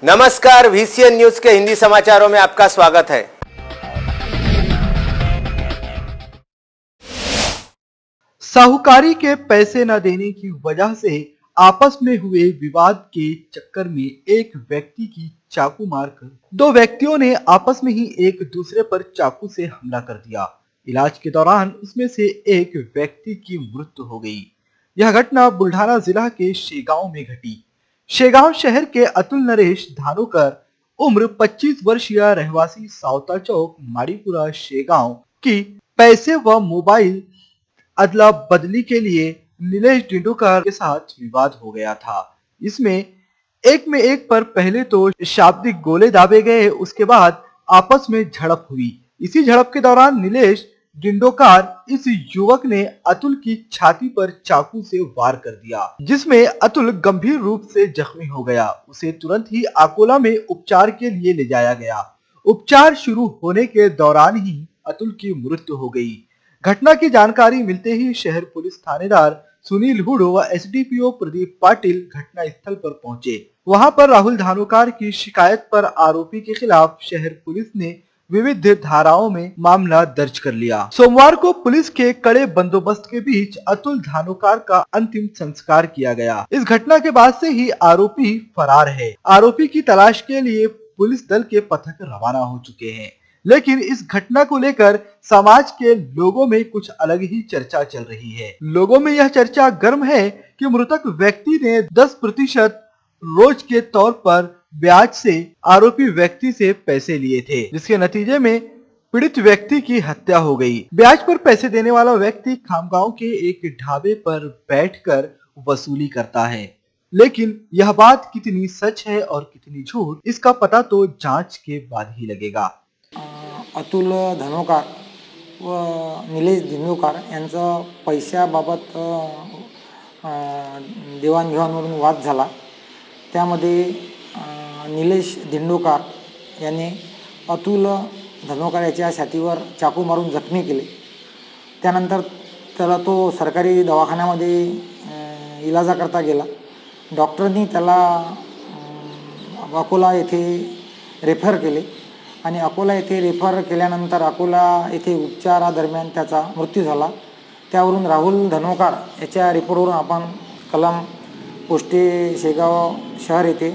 नमस्कार, VCN news के हिंदी समाचारों में आपका स्वागत है। साहूकारी के पैसे न देने की वजह से आपस में हुए विवाद के चक्कर में एक व्यक्ति की चाकू मारकर दो व्यक्तियों ने आपस में ही एक दूसरे पर चाकू से हमला कर दिया। इलाज के दौरान उसमें से एक व्यक्ति की मृत्यु हो गई। यह घटना बुल्ढाना जिला के शेगांव में घटी। शेगांव शहर के अतुल नरेश धानोकर उम्र 25 वर्षीय रहवासी सावता चौक माड़ीपुरा शेगांव की पैसे व मोबाइल अदला बदली के लिए नीलेश डिंडोकर के साथ विवाद हो गया था। इसमें एक पर पहले तो शाब्दिक गोले दाबे गए, उसके बाद आपस में झड़प हुई। इसी झड़प के दौरान नीलेश डिंडोकर इस युवक ने अतुल की छाती पर चाकू से वार कर दिया, जिसमें अतुल गंभीर रूप से जख्मी हो गया। उसे तुरंत ही अकोला में उपचार के लिए ले जाया गया। उपचार शुरू होने के दौरान ही अतुल की मृत्यु हो गई। घटना की जानकारी मिलते ही शहर पुलिस थानेदार सुनील हुडो व एसडीपीओ प्रदीप पाटिल घटना स्थल पर पहुंचे। वहां पर राहुल धानोकर की शिकायत पर आरोपी के खिलाफ शहर पुलिस ने विविध धाराओं में मामला दर्ज कर लिया। सोमवार को पुलिस के कड़े बंदोबस्त के बीच अतुल धानोकर का अंतिम संस्कार किया गया। इस घटना के बाद से ही आरोपी फरार है। आरोपी की तलाश के लिए पुलिस दल के पथक रवाना हो चुके हैं, लेकिन इस घटना को लेकर समाज के लोगों में कुछ अलग ही चर्चा चल रही है। लोगों में यह चर्चा गर्म है कि मृतक व्यक्ति ने 10% रोज के तौर पर ब्याज से आरोपी व्यक्ति से पैसे लिए थे, जिसके नतीजे में पीड़ित व्यक्ति की हत्या हो गई। ब्याज पर पैसे देने वाला व्यक्ति खामगांव के एक ढाबे पर बैठकर वसूली करता है, लेकिन यह बात कितनी सच है और कितनी झूठ, इसका पता तो जांच के बाद ही लगेगा। अतुल धानोकर व निलेश दिंडोकर यांचा पैशाबाबत देवाणघेवाणीवरून वाद झाला। त्यामध्ये निलेश दिंडोकर याने अतुल धानोकर याच्या छातीवर चाकू मारून जखमी केले। त्यानंतर त्याला तो सरकारी दवाखान्यामध्ये इलाजाकरता गेला। डॉक्टरांनी त्याला अकोला येथे रेफर केले आणि अकोला येथे रेफर केल्यानंतर अकोला येथे उपचारादरम्यान त्याचा मृत्यू झाला। त्यावरून राहुल धानोकर याच्या रिपोर्टवरून आपण कलम पोस्टे शेगाव शहर येथे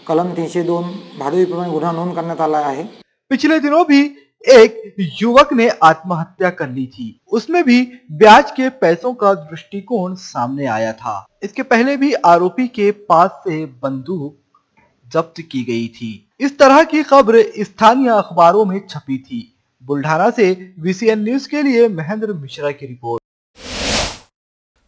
कलम 302 भाडुवीप्रमाणे गुन्हा नोंद करण्यात आला है। पिछले दिनों भी एक युवक ने आत्महत्या कर ली थी, उसमें भी ब्याज के पैसों का दृष्टिकोण सामने आया था। इसके पहले भी आरोपी के पास से बंदूक जब्त की गई थी। इस तरह की खबर स्थानीय अखबारों में छपी थी। बुल्ढाना से VCN न्यूज के लिए महेंद्र मिश्रा की रिपोर्ट।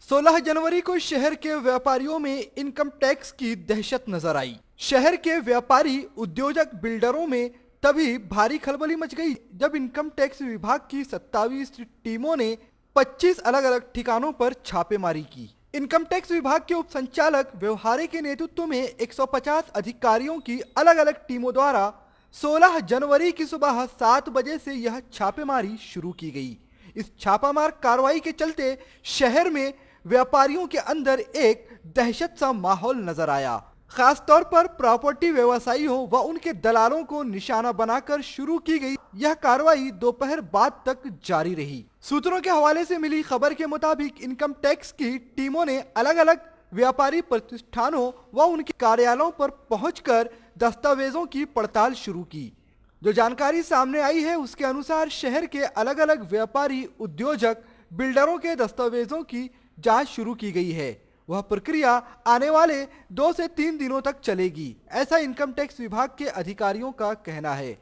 16 जनवरी को शहर के व्यापारियों में इनकम टैक्स की दहशत नजर आई। शहर के व्यापारी, उद्योजक, बिल्डरों में तभी भारी खलबली मच गई जब इनकम टैक्स विभाग की 27 टीमों ने 25 अलग अलग ठिकानों पर छापेमारी की। इनकम टैक्स विभाग के उप संचालक व्यवहारे के नेतृत्व में 150 अधिकारियों की अलग अलग टीमों द्वारा 16 जनवरी की सुबह 7 बजे से यह छापेमारी शुरू की गई। इस छापामार कार्रवाई के चलते शहर में व्यापारियों के अंदर एक दहशत सा माहौल नजर आया। खास तौर पर प्रॉपर्टी व्यवसायियों व उनके दलालों को निशाना बनाकर शुरू की गई यह कार्रवाई दोपहर बाद तक जारी रही। सूत्रों के हवाले से मिली खबर के मुताबिक इनकम टैक्स की टीमों ने अलग अलग व्यापारी प्रतिष्ठानों व उनके कार्यालयों पर पहुंचकर दस्तावेजों की पड़ताल शुरू की। जो जानकारी सामने आई है उसके अनुसार शहर के अलग अलग व्यापारी, उद्योजक, बिल्डरों के दस्तावेजों की जांच शुरू की गई है। वह प्रक्रिया आने वाले 2 से 3 दिनों तक चलेगी, ऐसा इनकम टैक्स विभाग के अधिकारियों का कहना है।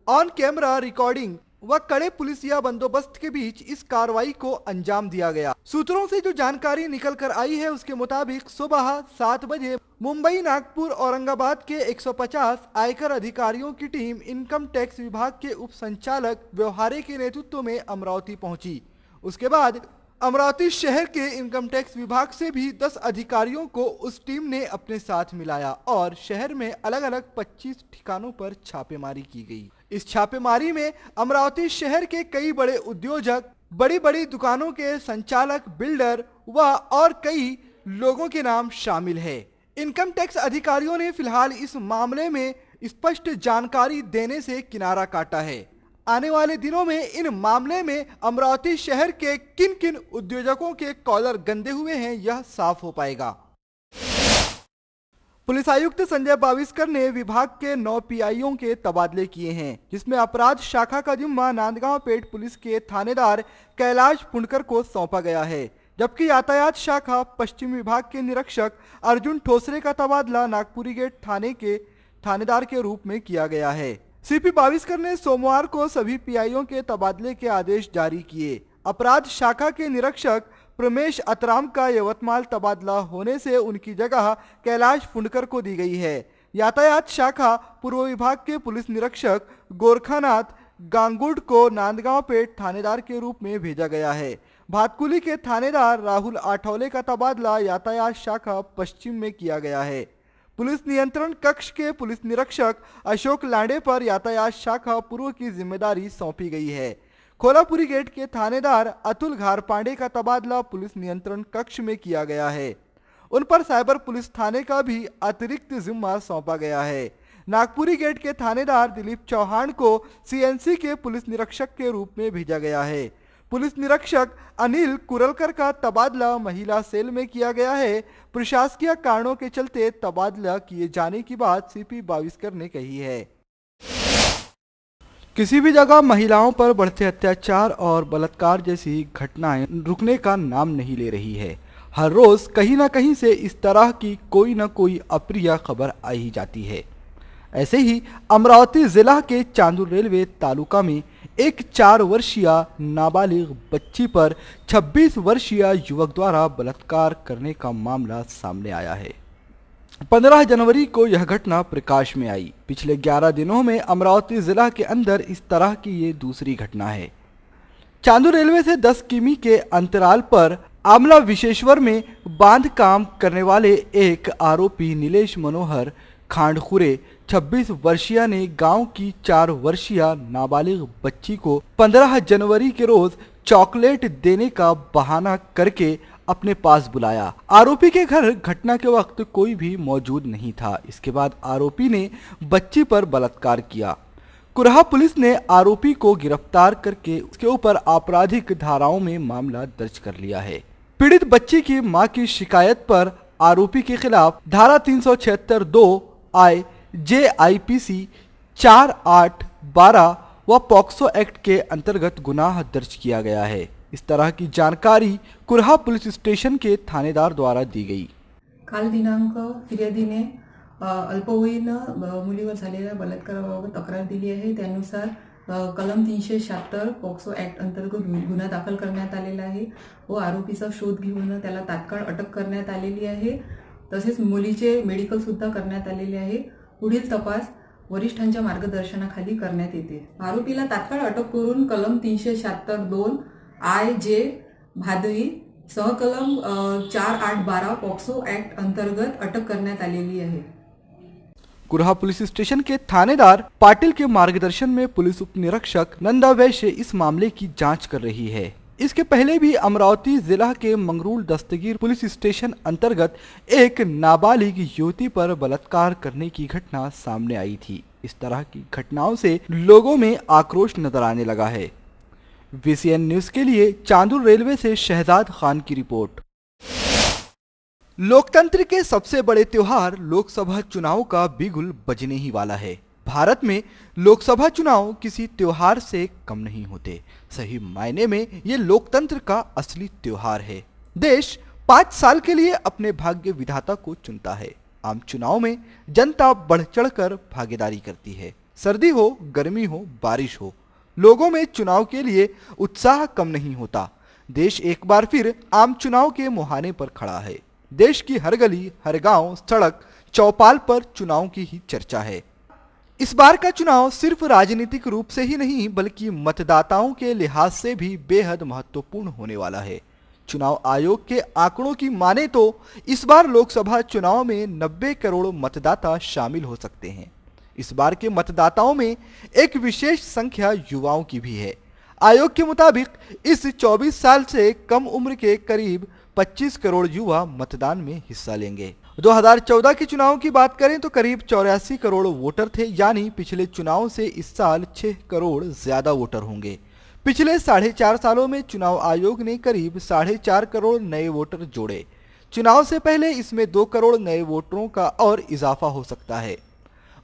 ऑन कैमरा रिकॉर्डिंग व कड़े पुलिसिया बंदोबस्त के बीच इस कार्रवाई को अंजाम दिया गया। सूत्रों से जो जानकारी निकल कर आई है उसके मुताबिक सुबह 7 बजे मुंबई, नागपुर, औरंगाबाद के 150 आयकर अधिकारियों की टीम इनकम टैक्स विभाग के उप संचालक व्यवहारे के नेतृत्व में अमरावती पहुंची। उसके बाद अमरावती शहर के इनकम टैक्स विभाग से भी 10 अधिकारियों को उस टीम ने अपने साथ मिलाया और शहर में अलग अलग 25 ठिकानों पर छापेमारी की गई। इस छापेमारी में अमरावती शहर के कई बड़े उद्योजक, बड़ी बड़ी दुकानों के संचालक, बिल्डर व और कई लोगों के नाम शामिल है। इनकम टैक्स अधिकारियों ने फिलहाल इस मामले में स्पष्ट जानकारी देने से किनारा काटा है। आने वाले दिनों में इन मामले में अमरावती शहर के किन किन उद्योजकों के कॉलर गंदे हुए हैं यह साफ हो पाएगा। पुलिस आयुक्त संजय बाविस्कर ने विभाग के 9 पीआईओं के तबादले किए हैं, जिसमें अपराध शाखा का जिम्मा नांदगांव पेट पुलिस के थानेदार कैलाश पुणकर को सौंपा गया है, जबकि यातायात शाखा पश्चिम विभाग के निरीक्षक अर्जुन ठोसरे का तबादला नागपुरी गेट थाने के थानेदार के रूप में किया गया है। सीपी बाविस्कर ने सोमवार को सभी पीआईओ के तबादले के आदेश जारी किए। अपराध शाखा के निरीक्षक प्रमेश अतराम का यवतमाल तबादला होने से उनकी जगह कैलाश फुंडकर को दी गई है। यातायात शाखा पूर्व विभाग के पुलिस निरीक्षक गोरखानाथ गांगुड को नांदगांव पेट थानेदार के रूप में भेजा गया है। भातकुली के थानेदार राहुल आठौले का तबादला यातायात शाखा पश्चिम में किया गया है। पुलिस नियंत्रण कक्ष के पुलिस निरीक्षक अशोक लांडे पर यातायात शाखा पूर्व की जिम्मेदारी सौंपी गई है। खोलापुरी गेट के थानेदार अतुल घारपांडे का तबादला पुलिस नियंत्रण कक्ष में किया गया है। उन पर साइबर पुलिस थाने का भी अतिरिक्त जिम्मा सौंपा गया है। नागपुरी गेट के थानेदार दिलीप चौहान को सीएनसी के पुलिस निरीक्षक के रूप में भेजा गया है। पुलिस निरीक्षक अनिल कुरलकर का तबादला महिला सेल में किया गया है। प्रशासकीय कारणों के चलते तबादला किए जाने की बात सीपी बाविस्कर ने कही है। किसी भी जगह महिलाओं पर बढ़ते अत्याचार और बलात्कार जैसी घटनाएं रुकने का नाम नहीं ले रही है। हर रोज कहीं ना कहीं से इस तरह की कोई न कोई अप्रिय खबर आ ही जाती है। ऐसे ही अमरावती जिला के चांदुर रेलवे तालुका में एक 4 वर्षीय नाबालिग बच्ची पर 26 वर्षीय युवक द्वारा बलात्कार करने का मामला सामने आया है। 15 जनवरी को यह घटना प्रकाश में आई। पिछले 11 दिनों में अमरावती जिला के अंदर इस तरह की ये दूसरी घटना है। चांदुर रेलवे से 10 किमी के अंतराल पर आमला विशेश्वर में बांध काम करने वाले एक आरोपी नीलेश मनोहर खांडखुरे 26 वर्षीय ने गांव की 4 वर्षीय नाबालिग बच्ची को 15 जनवरी के रोज चॉकलेट देने का बहाना करके अपने पास बुलाया। आरोपी के घर घटना के वक्त कोई भी मौजूद नहीं था। इसके बाद आरोपी ने बच्ची पर बलात्कार किया। कुराहा पुलिस ने आरोपी को गिरफ्तार करके उसके ऊपर आपराधिक धाराओं में मामला दर्ज कर लिया है। पीड़ित बच्ची की मां की शिकायत पर आरोपी के खिलाफ धारा 376(2) IJIPC 4812 व पॉक्सो एक्ट के अंतर्गत गुनाह दर्ज किया गया है। इस तरह की जानकारी कुराहा पुलिस स्टेशन के थानेदार द्वारा दी गई। काल दिनांक फिर्यादीने अल्पवयीन मुलीवर झालेल्या बलात्काराबाबत तक्रार दिली आहे। त्यानुसार कलम 376 पॉक्सो ऍक्ट अंतर्गत गुन्हा दाखल करण्यात आलेला आहे व आरोपीचा शोध घेऊन त्याला तात्काळ अटक करण्यात आलेली आहे। तसेच मुलीचे मेडिकल सुद्धा करण्यात आलेले आहे। पुढील तपास वरिष्ठांच्या मार्गदर्शनाखाली करण्यात येते। आरोपीला तात्काळ अटक करून कलम 376(2) IJ भादवी सहकलम 4812 पॉक्सो ऍक्ट अंतर्गत अटक करण्यात आलेली आहे। कुराहा पुलिस स्टेशन के थानेदार पाटिल के मार्गदर्शन में पुलिस उप निरीक्षक नंदा वैश्य इस मामले की जांच कर रही है। इसके पहले भी अमरावती जिला के मंगरूल दस्तगीर पुलिस स्टेशन अंतर्गत एक नाबालिग युवती पर बलात्कार करने की घटना सामने आई थी। इस तरह की घटनाओं से लोगों में आक्रोश नजर आने लगा है। VCN न्यूज के लिए चांदुर रेलवे से शहजाद खान की रिपोर्ट। लोकतंत्र के सबसे बड़े त्योहार लोकसभा चुनाव का बिगुल बजने ही वाला है। भारत में लोकसभा चुनाव किसी त्योहार से कम नहीं होते। सही मायने में ये लोकतंत्र का असली त्योहार है। देश 5 साल के लिए अपने भाग्य विधाता को चुनता है। आम चुनाव में जनता बढ़ चढ़कर भागीदारी करती है। सर्दी हो, गर्मी हो, बारिश हो, लोगों में चुनाव के लिए उत्साह कम नहीं होता। देश एक बार फिर आम चुनाव के मुहाने पर खड़ा है। देश की हर गली, हर गांव, सड़क, चौपाल पर चुनाव की ही चर्चा है। इस बार का चुनाव सिर्फ राजनीतिक रूप से ही नहीं बल्कि मतदाताओं के लिहाज से भी बेहद महत्वपूर्ण होने वाला है। चुनाव आयोग के आंकड़ों की माने तो इस बार लोकसभा चुनाव में 90 करोड़ मतदाता शामिल हो सकते हैं। इस बार के मतदाताओं में एक विशेष संख्या युवाओं की भी है। आयोग के मुताबिक इस 24 साल से कम उम्र के करीब 25 करोड़ युवा मतदान में हिस्सा लेंगे। 2014 के चुनाव की बात करें तो करीब 84 करोड़ वोटर थे, यानी पिछले चुनाव से इस साल 6 करोड़ ज्यादा वोटर होंगे। पिछले 4.5 सालों में चुनाव आयोग ने करीब 4.5 करोड़ नए वोटर जोड़े। चुनाव से पहले इसमें 2 करोड़ नए वोटरों का और इजाफा हो सकता है।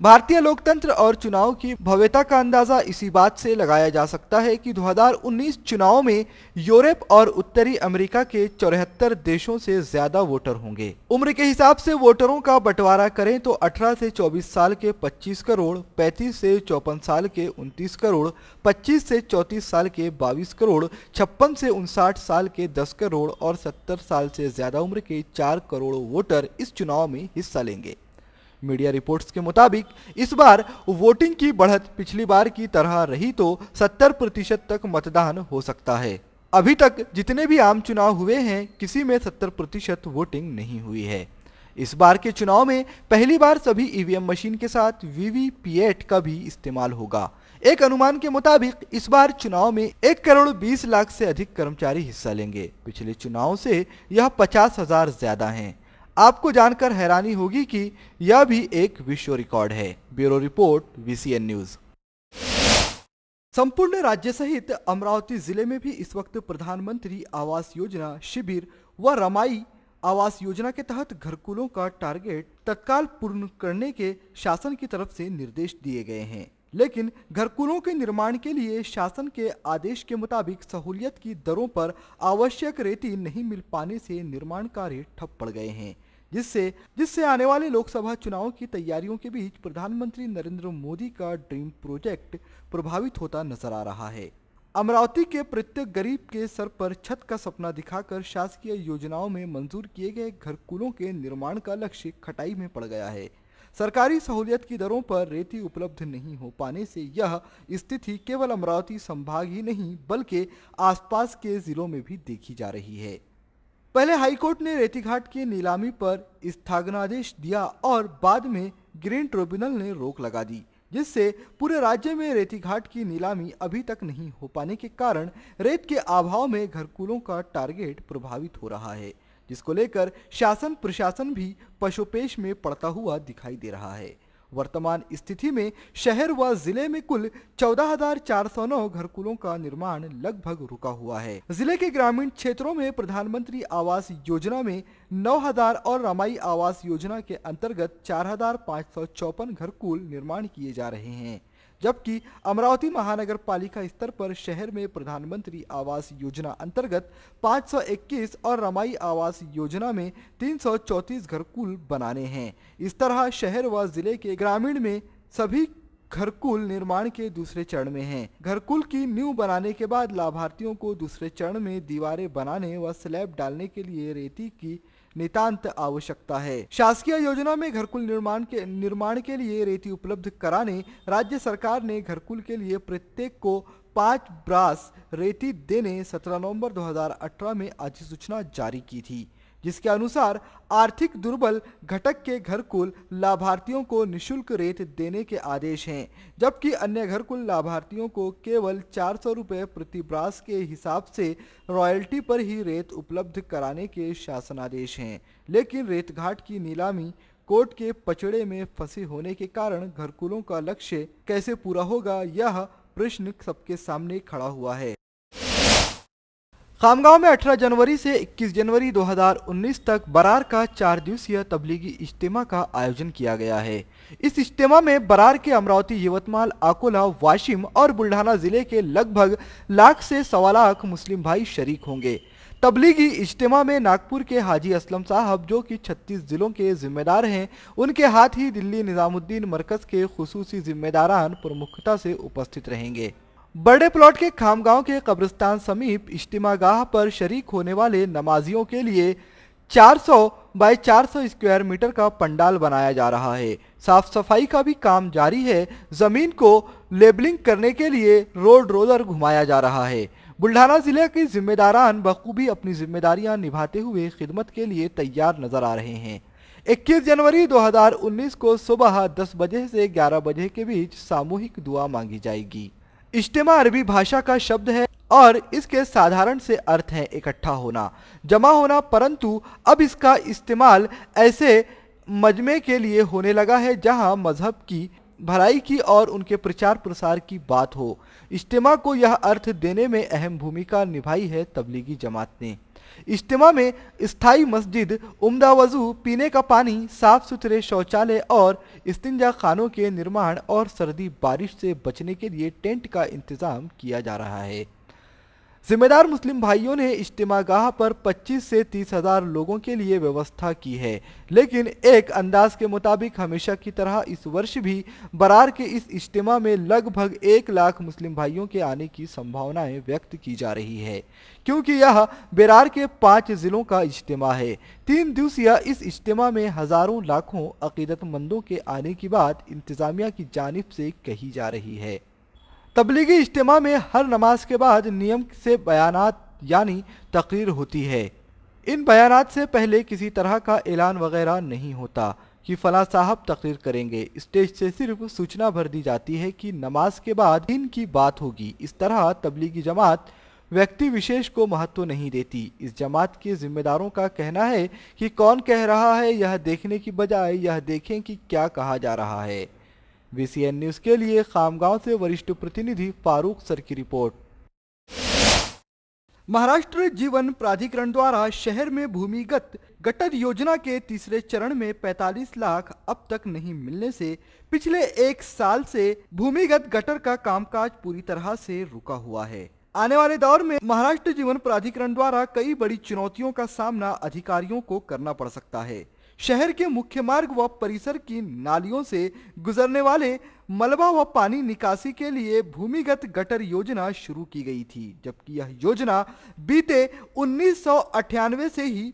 भारतीय लोकतंत्र और चुनाव की भव्यता का अंदाजा इसी बात से लगाया जा सकता है कि 2019 चुनाव में यूरोप और उत्तरी अमेरिका के 74 देशों से ज्यादा वोटर होंगे। उम्र के हिसाब से वोटरों का बंटवारा करें तो 18 से 24 साल के 25 करोड़, 35 से 54 साल के 29 करोड़, 25 से 34 साल के 22 करोड़, 56 से 59 साल के 10 करोड़ और 70 साल से ज्यादा उम्र के 4 करोड़ वोटर इस चुनाव में हिस्सा लेंगे। मीडिया रिपोर्ट्स के मुताबिक इस बार वोटिंग की बढ़त पिछली बार की तरह रही तो 70% तक मतदान हो सकता है। अभी तक जितने भी आम चुनाव हुए हैं, किसी में 70% वोटिंग नहीं हुई है। इस बार के चुनाव में पहली बार सभी ईवीएम मशीन के साथ वीवीपीएटी का भी इस्तेमाल होगा। एक अनुमान के मुताबिक इस बार चुनाव में 1 करोड़ 20 लाख से अधिक कर्मचारी हिस्सा लेंगे। पिछले चुनाव से यह 50,000 ज्यादा हैं। आपको जानकर हैरानी होगी कि यह भी एक विश्व रिकॉर्ड है। Bureau report, VCN news. संपूर्ण राज्य सहित अमरावती जिले में भी इस वक्त प्रधानमंत्री आवास योजना शिविर व रमाई आवास योजना के तहत घरकुलों का टारगेट तत्काल पूर्ण करने के शासन की तरफ से निर्देश दिए गए हैं। लेकिन घरकुलों के निर्माण के लिए शासन के आदेश के मुताबिक सहूलियत की दरों पर आवश्यक रेती नहीं मिल पाने से निर्माण कार्य ठप पड़ गए हैं, जिससे आने वाले लोकसभा चुनाव की तैयारियों के बीच प्रधानमंत्री नरेंद्र मोदी का ड्रीम प्रोजेक्ट प्रभावित होता नजर आ रहा है। अमरावती के प्रत्येक गरीब के सर पर छत का सपना दिखाकर शासकीय योजनाओं में मंजूर किए गए घरकुलों के निर्माण का लक्ष्य खटाई में पड़ गया है। सरकारी सहूलियत की दरों पर रेती उपलब्ध नहीं हो पाने से यह स्थिति केवल अमरावती संभाग ही नहीं बल्कि आसपास के जिलों में भी देखी जा रही है। पहले हाईकोर्ट ने रेतीघाट की नीलामी पर स्थगनादेश दिया और बाद में ग्रीन ट्रिब्यूनल ने रोक लगा दी, जिससे पूरे राज्य में रेतीघाट की नीलामी अभी तक नहीं हो पाने के कारण रेत के अभाव में घरकुलों का टारगेट प्रभावित हो रहा है, जिसको लेकर शासन प्रशासन भी पशुपेश में पड़ता हुआ दिखाई दे रहा है। वर्तमान स्थिति में शहर व जिले में कुल 14,409 घरकुलों का निर्माण लगभग रुका हुआ है। जिले के ग्रामीण क्षेत्रों में प्रधानमंत्री आवास योजना में 9,000 और रमाई आवास योजना के अंतर्गत 4,554 घरकुल निर्माण किए जा रहे हैं, जबकि अमरावती महानगर पालिका स्तर पर शहर में प्रधानमंत्री आवास योजना अंतर्गत 521 और रमाई आवास योजना में 334 घरकुल बनाने हैं। इस तरह शहर व जिले के ग्रामीण में सभी घरकुल निर्माण के दूसरे चरण में हैं। घरकुल की नींव बनाने के बाद लाभार्थियों को दूसरे चरण में दीवारें बनाने व स्लैब डालने के लिए रेती की नितांत आवश्यकता है। शासकीय योजना में घरकुल निर्माण के लिए रेती उपलब्ध कराने राज्य सरकार ने घरकुल के लिए प्रत्येक को 5 ब्रास रेती देने 17 नवंबर 2018 में अधिसूचना जारी की थी, जिसके अनुसार आर्थिक दुर्बल घटक के घरकुल लाभार्थियों को निःशुल्क रेत देने के आदेश हैं, जबकि अन्य घरकुल लाभार्थियों को केवल 400 रुपये प्रति ब्रास के हिसाब से रॉयल्टी पर ही रेत उपलब्ध कराने के शासनादेश हैं। लेकिन रेतघाट की नीलामी कोर्ट के पचड़े में फंसे होने के कारण घरकुलों का लक्ष्य कैसे पूरा होगा, यह प्रश्न सबके सामने खड़ा हुआ है। खामगांव में 18 जनवरी से 21 जनवरी 2019 तक बरार का 4 दिवसीय तबलीगी इज्तिमा का आयोजन किया गया है। इस इज्तिमा में बरार के अमरावती, यवतमाल, अकोला, वाशिम और बुल्ढाना जिले के लगभग लाख से 1.25 लाख मुस्लिम भाई शरीक होंगे। तबलीगी इज्तिमा में नागपुर के हाजी असलम साहब, जो कि 36 जिलों के जिम्मेदार हैं, उनके हाथ ही दिल्ली निजामुद्दीन मरकज के खुसूसी जिम्मेदारान प्रमुखता से उपस्थित रहेंगे। बड़े प्लॉट के खामगांव के कब्रिस्तान समीप इज्तिमागाह पर शरीक होने वाले नमाजियों के लिए 400 बाय 400 स्क्वायर मीटर का पंडाल बनाया जा रहा है। साफ सफाई का भी काम जारी है। जमीन को लेबलिंग करने के लिए रोड रोलर घुमाया जा रहा है। बुल्ढाना जिले के जिम्मेदारान बखूबी अपनी जिम्मेदारियां निभाते हुए खिदमत के लिए तैयार नजर आ रहे हैं। 21 जनवरी 2019 को सुबह 10 बजे से 11 बजे के बीच सामूहिक दुआ मांगी जाएगी। इज्तिमा अरबी भाषा का शब्द है और इसके साधारण से अर्थ है इकट्ठा होना, जमा होना, परंतु अब इसका इस्तेमाल ऐसे मजमे के लिए होने लगा है, जहां मजहब की भलाई की और उनके प्रचार प्रसार की बात हो। इज्तिमा को यह अर्थ देने में अहम भूमिका निभाई है तबलीगी जमात ने। इज्तिमा में स्थायी मस्जिद, उम्दा वजू, पीने का पानी, साफ सुथरे शौचालय और इस्तिंजा खानों के निर्माण और सर्दी बारिश से बचने के लिए टेंट का इंतजाम किया जा रहा है। जिम्मेदार मुस्लिम भाइयों ने इज्तिमागाह पर 25 से 30 हजार लोगों के लिए व्यवस्था की है, लेकिन एक अंदाज के मुताबिक हमेशा की तरह इस वर्ष भी बरार के इस इज्तिमा में लगभग 1 लाख मुस्लिम भाइयों के आने की संभावनाएं व्यक्त की जा रही है, क्योंकि यह बरार के 5 जिलों का इज्तिमा है। 3 दिवसीय इस इज्तिमा में हजारों लाखों अकीदतमंदों के आने की बात इंतजामिया की जानिब से कही जा रही है। तबलीगी इज्तिमा में हर नमाज के बाद नियम से बयानात यानी तकरीर होती है। इन बयानात से पहले किसी तरह का ऐलान वगैरह नहीं होता कि फला साहब तकरीर करेंगे। स्टेज से सिर्फ सूचना भर दी जाती है कि नमाज के बाद दीन की बात होगी। इस तरह तबलीगी जमात व्यक्ति विशेष को महत्व नहीं देती। इस जमात के जिम्मेदारों का कहना है कि कौन कह रहा है यह देखने की बजाय यह देखें कि क्या कहा जा रहा है। VCN न्यूज के लिए खामगांव से वरिष्ठ प्रतिनिधि फारूक सर की रिपोर्ट। महाराष्ट्र जीवन प्राधिकरण द्वारा शहर में भूमिगत गटर योजना के तीसरे चरण में 45 लाख अब तक नहीं मिलने से पिछले 1 साल से भूमिगत गटर का कामकाज पूरी तरह से रुका हुआ है। आने वाले दौर में महाराष्ट्र जीवन प्राधिकरण द्वारा कई बड़ी चुनौतियों का सामना अधिकारियों को करना पड़ सकता है। शहर के मुख्य मार्ग व परिसर की नालियों से गुजरने वाले मलबा व पानी निकासी के लिए भूमिगत गटर योजना शुरू की गई थी, जबकि यह योजना बीते 1998 से ही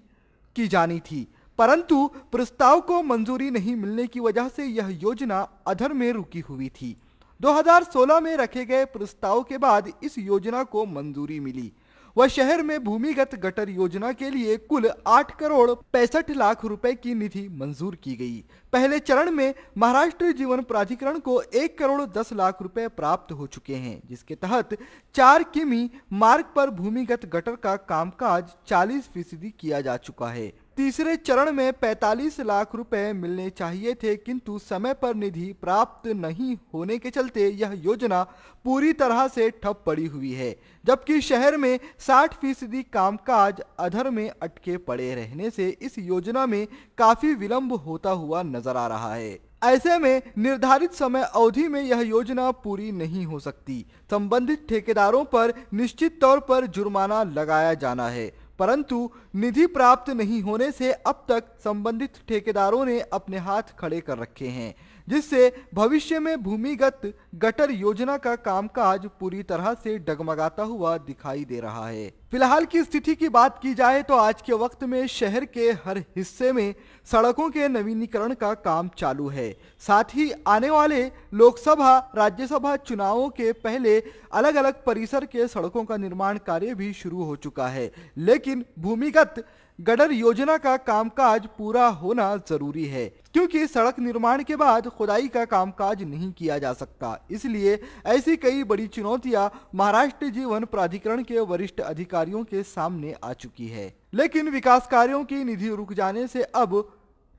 की जानी थी, परंतु प्रस्ताव को मंजूरी नहीं मिलने की वजह से यह योजना अधर में रुकी हुई थी। 2016 में रखे गए प्रस्ताव के बाद इस योजना को मंजूरी मिली वह शहर में भूमिगत गटर योजना के लिए कुल 8 करोड़ 65 लाख रुपए की निधि मंजूर की गई। पहले चरण में महाराष्ट्र जीवन प्राधिकरण को 1 करोड़ 10 लाख रुपए प्राप्त हो चुके हैं, जिसके तहत 4 किमी मार्ग पर भूमिगत गटर का कामकाज 40% किया जा चुका है। तीसरे चरण में 45 लाख रुपए मिलने चाहिए थे, किंतु समय पर निधि प्राप्त नहीं होने के चलते यह योजना पूरी तरह से ठप पड़ी हुई है, जबकि शहर में 60% कामकाज अधर में अटके पड़े रहने से इस योजना में काफी विलंब होता हुआ नजर आ रहा है। ऐसे में निर्धारित समय अवधि में यह योजना पूरी नहीं हो सकती। संबंधित ठेकेदारों पर निश्चित तौर पर जुर्माना लगाया जाना है, परंतु निधि प्राप्त नहीं होने से अब तक संबंधित ठेकेदारों ने अपने हाथ खड़े कर रखे हैं, जिससे भविष्य में भूमिगत गटर योजना का कामकाज पूरी तरह से डगमगाता हुआ दिखाई दे रहा है। फिलहाल की स्थिति की बात की जाए तो आज के वक्त में शहर के हर हिस्से में सड़कों के नवीनीकरण का काम चालू है। साथ ही आने वाले लोकसभा राज्यसभा चुनावों के पहले अलग अलग परिसर के सड़कों का निर्माण कार्य भी शुरू हो चुका है, लेकिन भूमिगत गटर योजना का कामकाज पूरा होना जरूरी है, क्योंकि सड़क निर्माण के बाद खुदाई का कामकाज नहीं किया जा सकता। इसलिए ऐसी कई बड़ी चुनौतियां महाराष्ट्र जीवन प्राधिकरण के वरिष्ठ अधिकारियों के सामने आ चुकी है। लेकिन विकास कार्यों की निधि रुक जाने से अब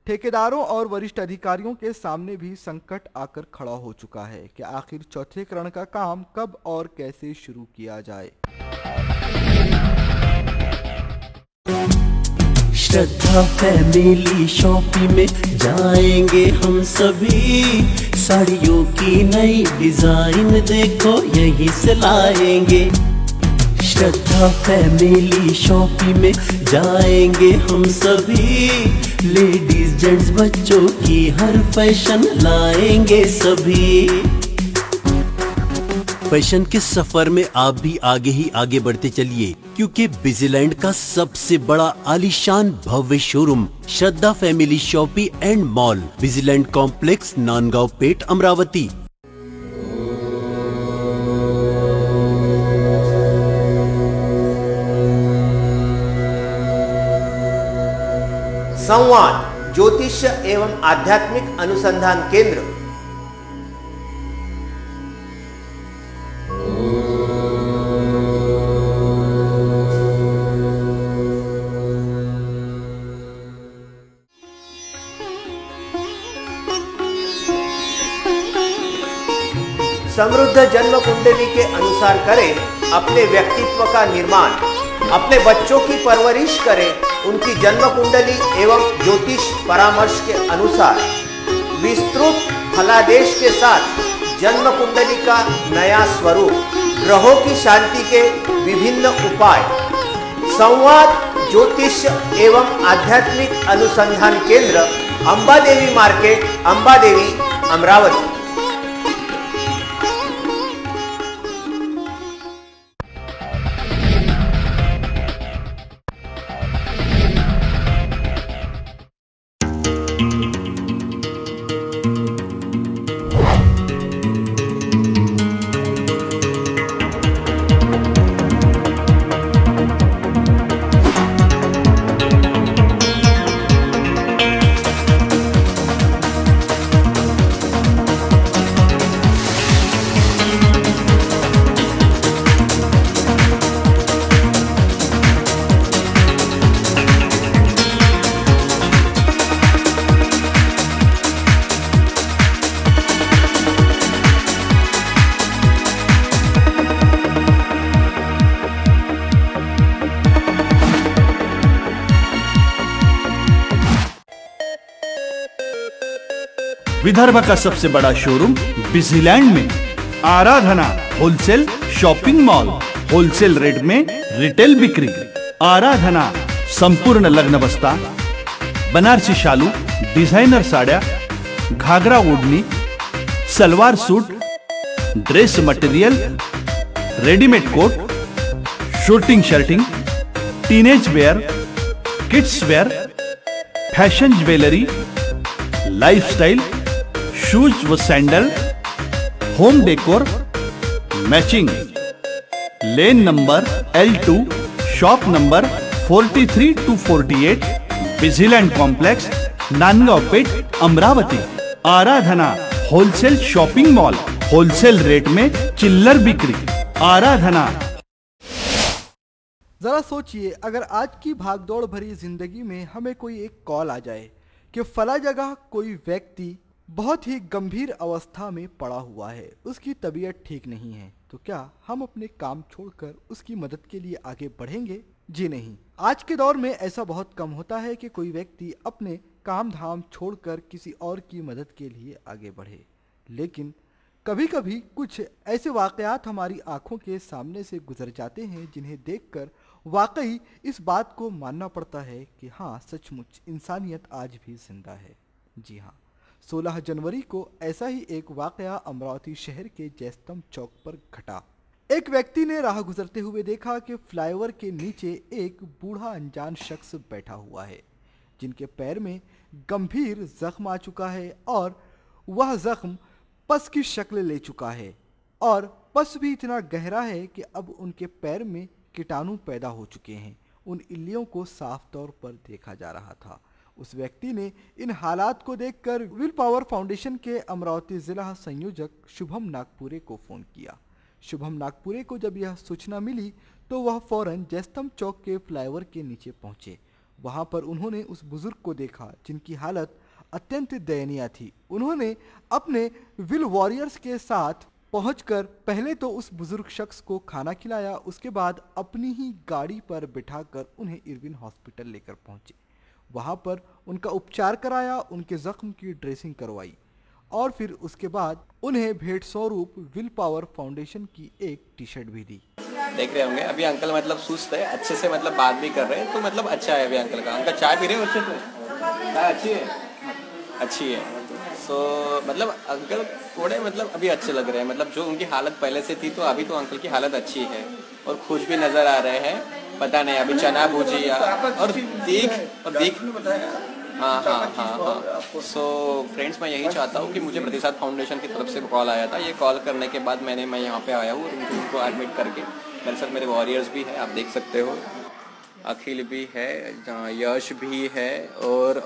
ठेकेदारों और वरिष्ठ अधिकारियों के सामने भी संकट आकर खड़ा हो चुका है कि आखिर चौथे चरण का काम कब और कैसे शुरू किया जाए। श्रद्धा फैमिली शॉपिंग में जाएंगे हम सभी, साड़ियों की नई डिजाइन देखो यहीं से लाएंगे। श्रद्धा फैमिली शॉपिंग में जाएंगे हम सभी, लेडीज जेंट्स बच्चों की हर फैशन लाएंगे सभी। फैशन के सफर में आप भी आगे ही आगे बढ़ते चलिए, क्योंकि बिजीलैंड का सबसे बड़ा आलीशान भव्य showroom Shraddha family shopping and mall, बिजीलैंड कॉम्प्लेक्स, नांदगांव पेठ, अमरावती। संवाद ज्योतिष एवं आध्यात्मिक अनुसंधान केंद्र समृद्ध जन्म कुंडली के अनुसार करें अपने व्यक्तित्व का निर्माण, अपने बच्चों की परवरिश करें उनकी जन्म कुंडली एवं ज्योतिष परामर्श के अनुसार। विस्तृत फलादेश के साथ जन्म कुंडली का नया स्वरूप, ग्रहों की शांति के विभिन्न उपाय, संवाद ज्योतिष एवं आध्यात्मिक अनुसंधान केंद्र, अंबादेवी मार्केट, अंबादेवी, अमरावती। विदर्भ का सबसे बड़ा शोरूम बिजीलैंड में Aradhana wholesale shopping mall, wholesale rate में रिटेल बिक्री। आराधना संपूर्ण लग्न बस्ता, बनारसी शालू, डिझायनर साड्या, घागरा ओढणी, salwar suit, dress material, readymade coat, suiting shirting, teenage wear, kids wear, fashion jewellery, lifestyle, shoes व sandal, home decor, matching. Lane number L2, shop number 43 to 48, बिजीलैंड complex, Nandgaon Peth, Amravati. Aradhana wholesale shopping mall, wholesale rate में चिल्लर बिक्री। आराधना। जरा सोचिए, अगर आज की भागदौड़ भरी जिंदगी में हमें कोई एक कॉल आ जाए कि फला जगह कोई व्यक्ति बहुत ही गंभीर अवस्था में पड़ा हुआ है, उसकी तबीयत ठीक नहीं है, तो क्या हम अपने काम छोड़कर उसकी मदद के लिए आगे बढ़ेंगे? जी नहीं। आज के दौर में ऐसा बहुत कम होता है कि कोई व्यक्ति अपने काम धाम छोड़कर किसी और की मदद के लिए आगे बढ़े, लेकिन कभी कभी कुछ ऐसे वाकयात हमारी आंखों के सामने से गुजर जाते हैं जिन्हें देखकर वाकई इस बात को मानना पड़ता है कि हाँ, सचमुच इंसानियत आज भी जिंदा है। जी हाँ, 16 जनवरी को ऐसा ही एक वाकया अमरावती शहर के जयस्तंभ चौक पर घटा। एक व्यक्ति ने राह गुजरते हुए देखा कि फ्लाईओवर के नीचे एक बूढ़ा अनजान शख्स बैठा हुआ है, जिनके पैर में गंभीर जख्म आ चुका है और वह जख्म पस की शक्ल ले चुका है और पस भी इतना गहरा है कि अब उनके पैर में कीटाणु पैदा हो चुके हैं। उन इल्लियों को साफ तौर पर देखा जा रहा था। उस व्यक्ति ने इन हालात को देखकर विल पावर फाउंडेशन के अमरावती जिला संयोजक शुभम नागपुरे को फोन किया। शुभम नागपुरे को जब यह सूचना मिली तो वह फौरन जयस्तंभ चौक के फ्लाईओवर के नीचे पहुंचे। वहां पर उन्होंने उस बुजुर्ग को देखा जिनकी हालत अत्यंत दयनीय थी। उन्होंने अपने विल वॉरियर्स के साथ पहुंचकर पहले तो उस बुजुर्ग शख्स को खाना खिलाया, उसके बाद अपनी ही गाड़ी पर बिठाकर उन्हें इरविन हॉस्पिटल लेकर पहुंचे। वहां पर उनका उपचार कराया, उनके जख्म की ड्रेसिंग करवाई और फिर उसके बाद उन्हें भेंट स्वरूप विल पावर फाउंडेशन की एक टी शर्ट भी दी। देख रहे होंगे अभी अंकल मतलब सुस्त है, अच्छे से मतलब बात भी कर रहे हैं, तो मतलब अच्छा है अभी अंकल का। अंकल चाय पी रहे हो अच्छे से? अच्छी है, अच्छी है। सो मतलब अंकल थोड़े मतलब अभी अच्छे लग रहे हैं, मतलब जो उनकी हालत पहले से थी तो अभी तो अंकल की हालत अच्छी है और खुश भी नजर आ रहे हैं। पता नहीं अभी चना भुजिया और देख हाँ। सो फ्रेंड्स, मैं यही चाहता हूँ कि मुझे प्रतिसाद फाउंडेशन की तरफ से कॉल आया था। ये कॉल करने के बाद मैं यहाँ पे आया हूँ उनको एडमिट करके। मेरे साथ मेरे वॉरियर्स भी हैं, आप देख सकते हो। अखिल भी है, यश भी है और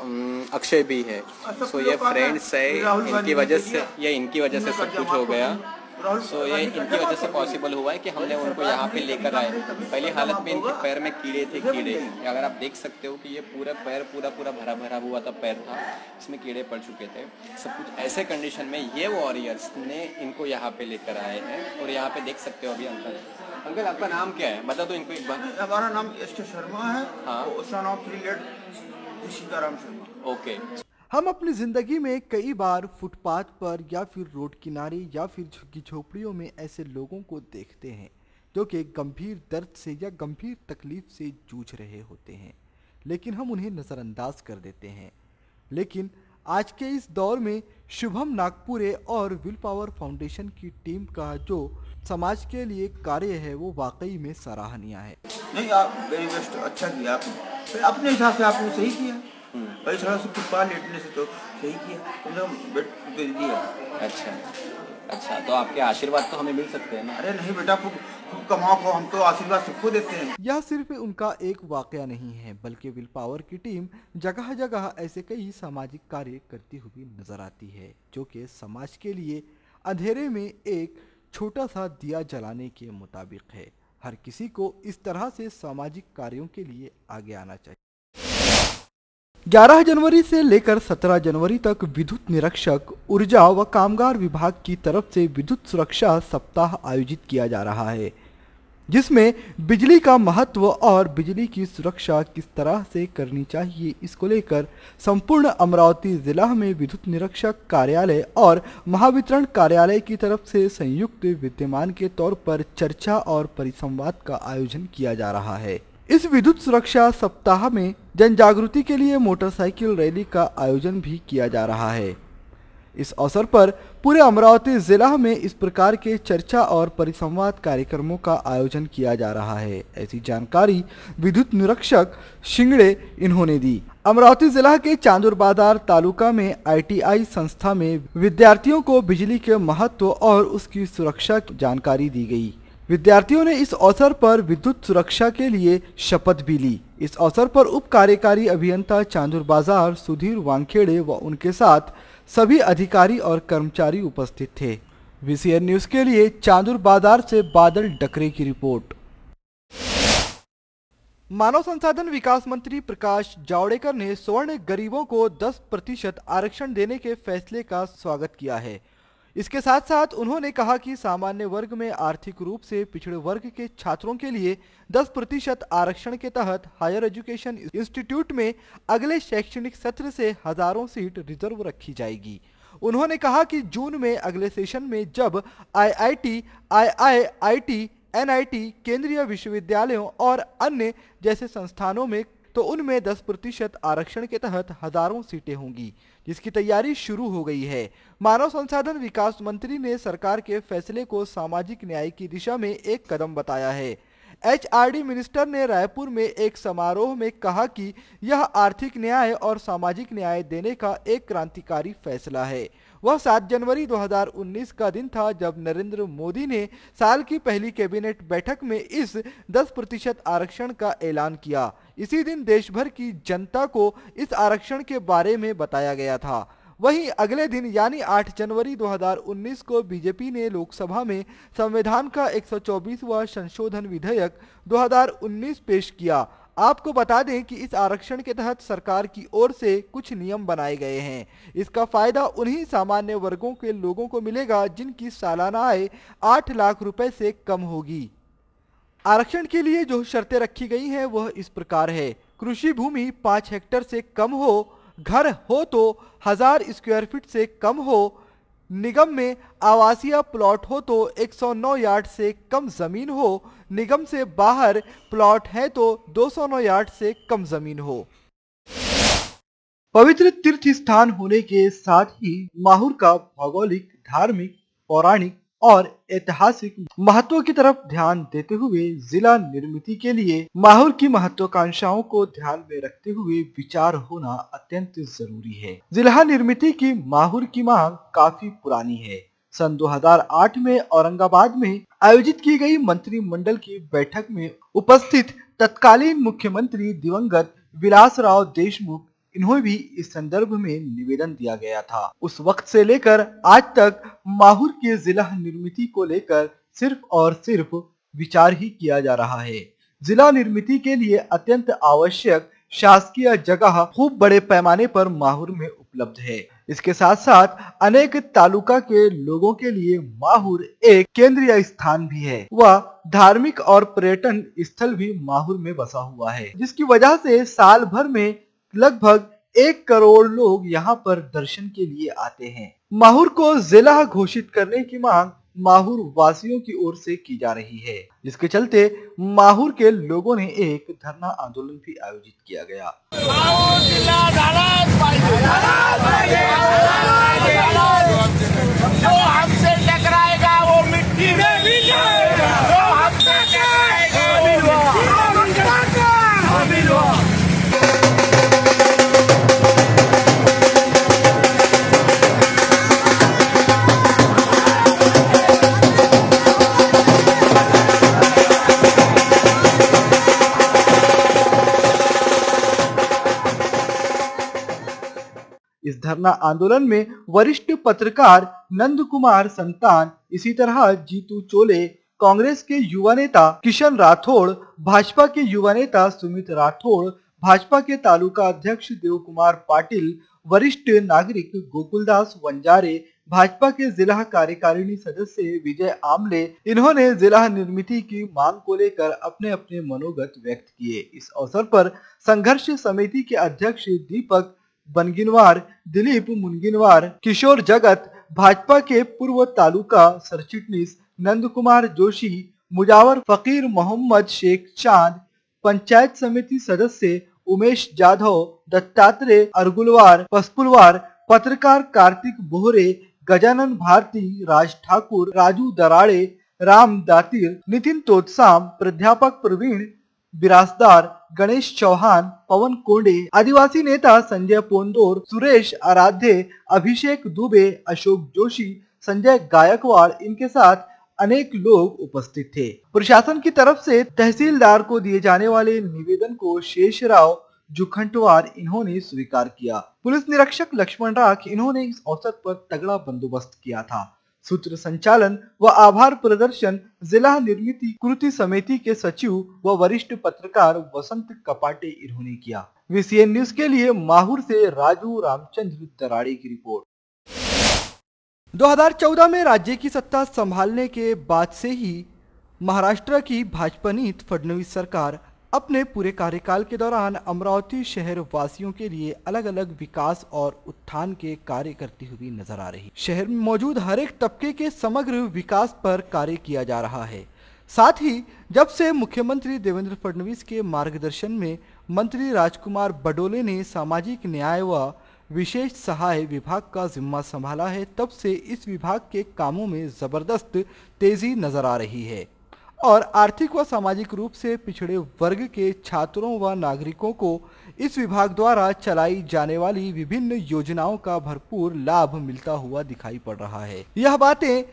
अक्षय भी है। सो ये फ्रेंड्स है, इनकी वजह से सब कुछ हो गया। सो ये इनकी वजह से पॉसिबल हुआ है कि हमने उनको यहाँ पे लेकर आए। पहली हालत में इनके पैर में कीड़े थे, कीड़े अगर आप देख सकते हो कि ये पूरा पैर पूरा भरा भरा हुआ था पैर था, इसमें कीड़े पड़ चुके थे। सब कुछ ऐसे कंडीशन में ये वॉरियर्स ने इनको यहाँ पे लेकर आए हैं और यहाँ पे देख सकते हो अभी अंकल आपका नाम क्या है बता दो इनको एक बार। हमारा नाम एस.के. शर्मा है। हाँ, उसका नाम सीताराम शर्मा। ओके। हम अपनी जिंदगी में कई बार फुटपाथ पर या फिर रोड किनारे या फिर झुग्गी झोपड़ियों में ऐसे लोगों को देखते हैं जो कि गंभीर दर्द से या गंभीर तकलीफ से जूझ रहे होते हैं, लेकिन हम उन्हें नज़रअंदाज कर देते हैं। लेकिन आज के इस दौर में शुभम नागपुरे और विल पावर फाउंडेशन की टीम का जो समाज के लिए कार्य है वो वाकई में सराहनीय है। नहीं, आप वेरी बेस्ट, अच्छा किया आपने, अपने हिसाब से आपने सही किया। भाई थोड़ा सा फुटपाथ लेटने से तो सही किया, तुमने बेड दे दिया। अच्छा, तो आपके आशीर्वाद तो हमें मिल सकते हैं ना। अरे नहीं बेटा, खूब कमाओ को, हम तो आशीर्वाद सबको देते हैं। यह सिर्फ उनका एक वाकया नहीं है, बल्कि विल पावर की टीम जगह जगह ऐसे कई सामाजिक कार्य करती हुई नजर आती है जो कि समाज के लिए अंधेरे में एक छोटा सा दिया जलाने के मुताबिक है। हर किसी को इस तरह से सामाजिक कार्यों के लिए आगे आना चाहिए। 11 जनवरी से लेकर 17 जनवरी तक विद्युत निरीक्षक, ऊर्जा व कामगार विभाग की तरफ से विद्युत सुरक्षा सप्ताह आयोजित किया जा रहा है, जिसमें बिजली का महत्व और बिजली की सुरक्षा किस तरह से करनी चाहिए इसको लेकर संपूर्ण अमरावती जिला में विद्युत निरीक्षक कार्यालय और महावितरण कार्यालय की तरफ से संयुक्त विद्यमान के तौर पर चर्चा और परिसंवाद का आयोजन किया जा रहा है। इस विद्युत सुरक्षा सप्ताह में जन जागृति के लिए मोटरसाइकिल रैली का आयोजन भी किया जा रहा है। इस अवसर पर पूरे अमरावती जिला में इस प्रकार के चर्चा और परिसंवाद कार्यक्रमों का आयोजन किया जा रहा है। ऐसी जानकारी विद्युत निरीक्षक शिंगड़े इन्होंने दी। अमरावती जिला के चांदूर बाजार तालुका में ITI संस्था में विद्यार्थियों को बिजली के महत्व और उसकी सुरक्षा की जानकारी दी गई। विद्यार्थियों ने इस अवसर पर विद्युत सुरक्षा के लिए शपथ भी ली। इस अवसर पर उप कार्यकारी अभियंता चांदूर बाजार सुधीर वानखेड़े व उनके साथ सभी अधिकारी और कर्मचारी उपस्थित थे। VCN न्यूज के लिए चांदूर बाजार से बादल डकरे की रिपोर्ट। मानव संसाधन विकास मंत्री प्रकाश जावड़ेकर ने सवर्ण गरीबों को 10% आरक्षण देने के फैसले का स्वागत किया है। इसके साथ साथ उन्होंने कहा कि सामान्य वर्ग में आर्थिक रूप से पिछड़े वर्ग के छात्रों के लिए 10% आरक्षण के तहत हायर एजुकेशन इंस्टीट्यूट में अगले शैक्षणिक सत्र से हजारों सीट रिजर्व रखी जाएगी। उन्होंने कहा कि जून में अगले सेशन में जब IIT, IIIT, NIT, केंद्रीय विश्वविद्यालयों और अन्य जैसे संस्थानों में तो उनमें 10% आरक्षण के तहत हजारों सीटें होंगी, जिसकी तैयारी शुरू हो गई है। मानव संसाधन विकास मंत्री ने सरकार के फैसले को सामाजिक न्याय की दिशा में एक कदम बताया है। HRD मिनिस्टर ने रायपुर में एक समारोह में कहा कि यह आर्थिक न्याय और सामाजिक न्याय देने का एक क्रांतिकारी फैसला है। वह 7 जनवरी 2019 का दिन था जब नरेंद्र मोदी ने साल की पहली कैबिनेट बैठक में इस 10% आरक्षण का ऐलान किया। इसी दिन देश भर की जनता को इस आरक्षण के बारे में बताया गया था। वहीं अगले दिन यानी 8 जनवरी 2019 को बीजेपी ने लोकसभा में संविधान का 124वां संशोधन विधेयक 2019 पेश किया। आपको बता दें कि इस आरक्षण के तहत सरकार की ओर से कुछ नियम बनाए गए हैं। इसका फायदा उन्हीं सामान्य वर्गों के लोगों को मिलेगा जिनकी सालाना आय 8 लाख रुपए से कम होगी। आरक्षण के लिए जो शर्तें रखी गई हैं वह इस प्रकार है। कृषि भूमि 5 हेक्टेयर से कम हो, घर हो तो 1000 स्क्वायर फीट से कम हो, निगम में आवासीय प्लॉट हो तो 109 यार्ड से कम जमीन हो, निगम से बाहर प्लॉट है तो 209 यार्ड से कम जमीन हो। पवित्र तीर्थ स्थान होने के साथ ही माहौर का भौगोलिक, धार्मिक, पौराणिक और ऐतिहासिक महत्व की तरफ ध्यान देते हुए जिला निर्मिति के लिए माहौर की महत्वाकांक्षाओं को ध्यान में रखते हुए विचार होना अत्यंत जरूरी है। जिला निर्मिति की माहौर की मांग काफी पुरानी है। सन 2008 में औरंगाबाद में आयोजित की गई मंत्रिमंडल की बैठक में उपस्थित तत्कालीन मुख्यमंत्री दिवंगत विलासराव देशमुख इन्हें भी इस संदर्भ में निवेदन दिया गया था। उस वक्त से लेकर आज तक माहूर के जिला निर्मिति को लेकर सिर्फ और सिर्फ विचार ही किया जा रहा है। जिला निर्मिति के लिए अत्यंत आवश्यक शासकीय जगह खूब बड़े पैमाने पर माहूर में उपलब्ध है। इसके साथ साथ अनेक तालुका के लोगों के लिए माहूर एक केंद्रीय स्थान भी है। वह धार्मिक और पर्यटन स्थल भी माहूर में बसा हुआ है, जिसकी वजह से साल भर में लगभग 1 करोड़ लोग यहाँ पर दर्शन के लिए आते हैं। माहूर को जिला घोषित करने की मांग माहूर वासियों की ओर से की जा रही है, जिसके चलते माहूर के लोगों ने एक धरना आंदोलन भी आयोजित किया गया। जो हमसे टकराएगा वो मिट्टी में मिलेगा, जो हमसे टकराएगा वो मिलेगा। इस धरना आंदोलन में वरिष्ठ पत्रकार नंद कुमार संतान, इसी तरह जीतू चोले, कांग्रेस के युवा नेता किशन राठौड़, भाजपा के युवा नेता सुमित राठौड़, भाजपा के तालुका अध्यक्ष देव कुमार पाटिल, वरिष्ठ नागरिक गोकुलदास वंजारे, भाजपा के जिला कार्यकारिणी सदस्य विजय आमले, इन्होंने जिला निर्मिति की मांग को लेकर अपने अपने मनोगत व्यक्त किए। इस अवसर पर संघर्ष समिति के अध्यक्ष दीपक बनगिनवार, दिलीप मुनगिनवार, किशोर जगत, भाजपा के पूर्व तालुका सरचिटनीस नंद कुमार जोशी, मुजावर फकीर, मोहम्मद शेख चांद, पंचायत समिति सदस्य उमेश जाधव, दत्तात्रेय अरगुलवार, पसपुलवार, पत्रकार कार्तिक बोहरे, गजानन भारती, राज ठाकुर, राजू दराड़े, राम दातिर, नितिन तोतसाम, प्राध्यापक प्रवीण बिरासदार, गणेश चौहान, पवन कोंडे, आदिवासी नेता संजय पोंदोर, सुरेश आराध्य, अभिषेक दुबे, अशोक जोशी, संजय गायकवाड़, इनके साथ अनेक लोग उपस्थित थे। प्रशासन की तरफ से तहसीलदार को दिए जाने वाले निवेदन को शेषराव जुखंटवार इन्होंने स्वीकार किया। पुलिस निरीक्षक लक्ष्मण राख इन्होंने इस अवसर पर तगड़ा बंदोबस्त किया था। सूत्र संचालन व आभार प्रदर्शन जिला निर्मिति कृति समिति के सचिव व वरिष्ठ पत्रकार वसंत कपाटे इन्होंने किया। VCN न्यूज के लिए माहूर से राजू रामचंद्र दराड़ी की रिपोर्ट। 2014 में राज्य की सत्ता संभालने के बाद से ही महाराष्ट्र की भाजपा नीत फडणवीस सरकार अपने पूरे कार्यकाल के दौरान अमरावती शहर वासियों के लिए अलग अलग विकास और उत्थान के कार्य करती हुई नजर आ रही। शहर में मौजूद हर एक तबके के समग्र विकास पर कार्य किया जा रहा है। साथ ही जब से मुख्यमंत्री देवेंद्र फडणवीस के मार्गदर्शन में मंत्री राजकुमार बडोले ने सामाजिक न्याय व विशेष सहाय विभाग का जिम्मा संभाला है, तब से इस विभाग के कामों में जबरदस्त तेजी नजर आ रही है और आर्थिक व सामाजिक रूप से पिछड़े वर्ग के छात्रों व नागरिकों को इस विभाग द्वारा चलाई जाने वाली विभिन्न योजनाओं का भरपूर लाभ मिलता हुआ दिखाई पड़ रहा है। यह बातें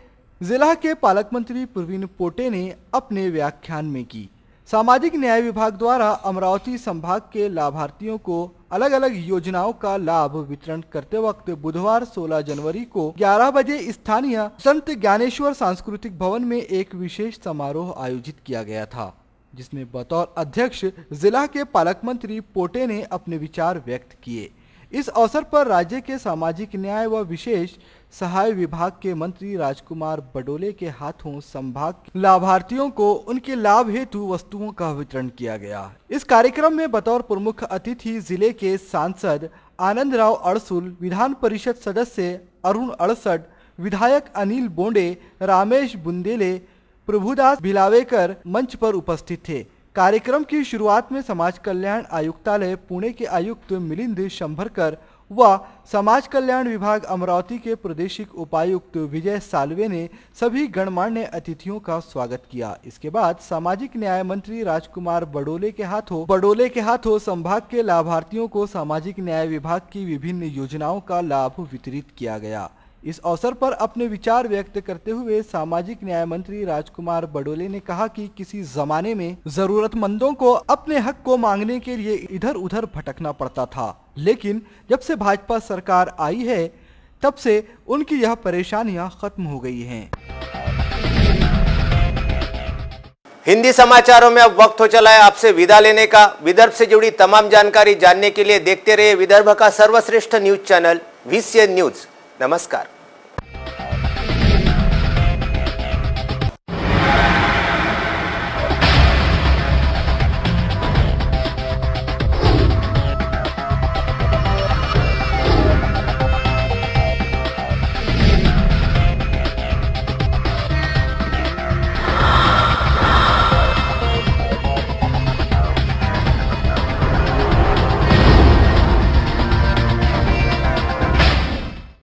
जिला के पालक मंत्री प्रवीण पोटे ने अपने व्याख्यान में की। सामाजिक न्याय विभाग द्वारा अमरावती संभाग के लाभार्थियों को अलग अलग योजनाओं का लाभ वितरण करते वक्त बुधवार 16 जनवरी को 11 बजे स्थानीय संत ज्ञानेश्वर सांस्कृतिक भवन में एक विशेष समारोह आयोजित किया गया था, जिसमें बतौर अध्यक्ष जिला के पालक मंत्री पोटे ने अपने विचार व्यक्त किए। इस अवसर पर राज्य के सामाजिक न्याय व विशेष सहाय विभाग के मंत्री राजकुमार बडोले के हाथों संभाग लाभार्थियों को उनके लाभ हेतु वस्तुओं का वितरण किया गया। इस कार्यक्रम में बतौर प्रमुख अतिथि जिले के सांसद आनंद राव अड़सुल, विधान परिषद सदस्य अरुण अड़सठ, विधायक अनिल बोंडे, रामेश बुंदेले, प्रभुदास भिलावेकर मंच पर उपस्थित थे। कार्यक्रम की शुरुआत में समाज कल्याण आयुक्तालय पुणे के आयुक्त मिलिंद शंभरकर व समाज कल्याण विभाग अमरावती के प्रादेशिक उपायुक्त विजय सालवे ने सभी गणमान्य अतिथियों का स्वागत किया। इसके बाद सामाजिक न्याय मंत्री राजकुमार बडोले के हाथों संभाग के लाभार्थियों को सामाजिक न्याय विभाग की विभिन्न योजनाओं का लाभ वितरित किया गया। इस अवसर पर अपने विचार व्यक्त करते हुए सामाजिक न्याय मंत्री राजकुमार बडोले ने कहा कि किसी जमाने में जरूरतमंदों को अपने हक को मांगने के लिए इधर उधर भटकना पड़ता था, लेकिन जब से भाजपा सरकार आई है तब से उनकी यह परेशानियां खत्म हो गई हैं। हिंदी समाचारों में अब वक्त हो चला है आपसे विदा लेने का। विदर्भ से जुड़ी तमाम जानकारी जानने के लिए देखते रहिए विदर्भ का सर्वश्रेष्ठ न्यूज चैनल VCN न्यूज। नमस्कार।